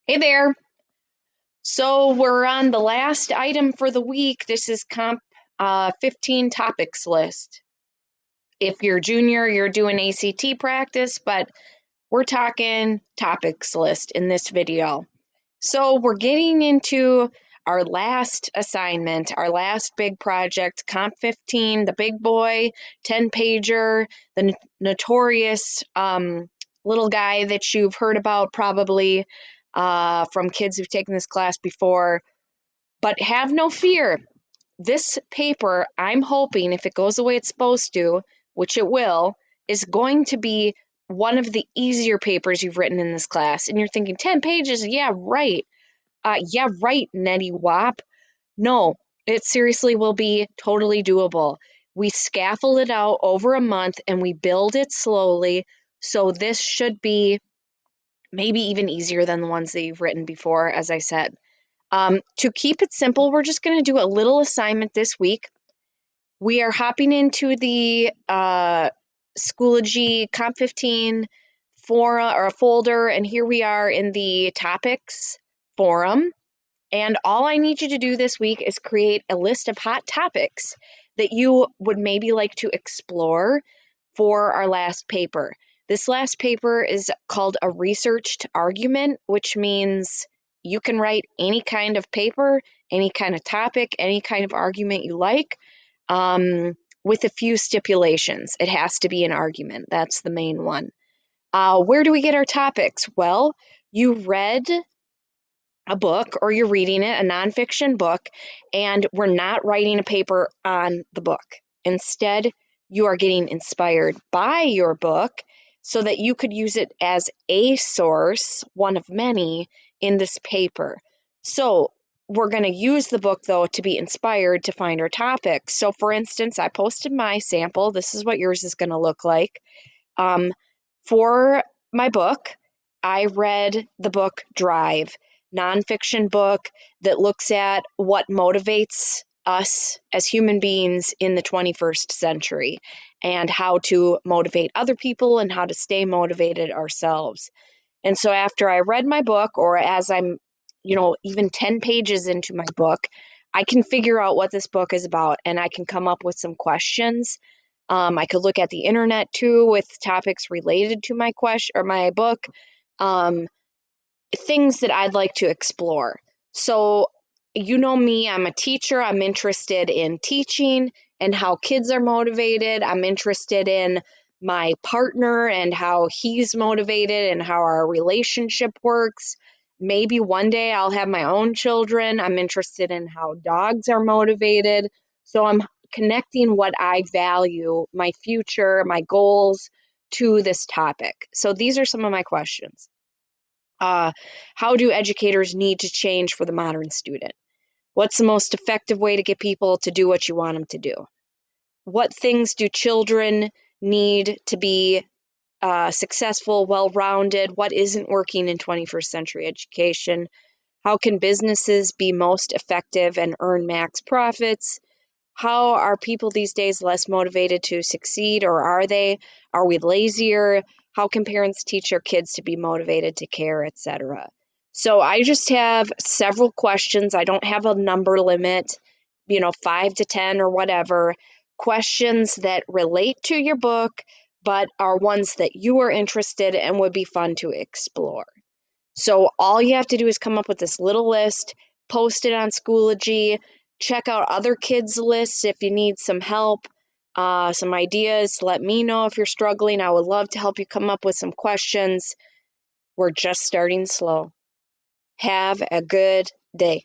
Hey there. So we're on the last item for the week. This is Comp 15 topics list. If you're junior, you're doing ACT practice, but we're talking topics list in this video. So we're getting into our last assignment, our last big project, Comp 15, the big boy, 10 pager, the notorious little guy that you've heard about probably from kids who've taken this class before. But have no fear. This paper, I'm hoping, if it goes the way it's supposed to, which it will, is going to be one of the easier papers you've written in this class. And you're thinking, 10 pages? Yeah, right. Yeah, right, Nettie Wop. No, it seriously will be totally doable. We scaffold it out over a month and we build it slowly. So this should be maybe even easier than the ones that you've written before, as I said. To keep it simple, we're just going to do a little assignment this week. We are hopping into the Schoology Comp 15 forum or folder, and here we are in the topics forum. And all I need you to do this week is create a list of hot topics that you would maybe like to explore for our last paper. This last paper is called a researched argument, which means you can write any kind of paper, any kind of topic, any kind of argument you like, with a few stipulations. It has to be an argument. That's the main one. Where do we get our topics? Well, you read a book or you're reading it, a nonfiction book, and we're not writing a paper on the book. Instead, you are getting inspired by your book so that you could use it as a source, one of many, in this paper. So we're going to use the book, though, to be inspired to find our topics. So, for instance, I posted my sample. This is what yours is going to look like. For my book, I read the book Drive, nonfiction book that looks at what motivates us as human beings in the 21st century and how to motivate other people and how to stay motivated ourselves. And so after I read my book, or as I'm, even 10 pages into my book, I can figure out what this book is about and I can come up with some questions. I could look at the internet too with topics related to my question or my book, um, things that I'd like to explore. So, you know me, I'm a teacher. I'm interested in teaching and how kids are motivated. I'm interested in my partner and how he's motivated and how our relationship works. Maybe one day I'll have my own children. I'm interested in how dogs are motivated. So I'm connecting what I value, my future, my goals, to this topic. So these are some of my questions. How do educators need to change for the modern student? What's the most effective way to get people to do what you want them to do? What things do children need to be successful, well-rounded? What isn't working in 21st century education? How can businesses be most effective and earn max profits? How are people these days less motivated to succeed, or are they? Are we lazier? How can parents teach their kids to be motivated to care, etc.? So I just have several questions. I don't have a number limit, 5 to 10 or whatever. Questions that relate to your book, but are ones that you are interested in and would be fun to explore. So all you have to do is come up with this little list, post it on Schoology, check out other kids' lists if you need some help, some ideas. Let me know if you're struggling. I would love to help you come up with some questions. We're just starting slow. Have a good day.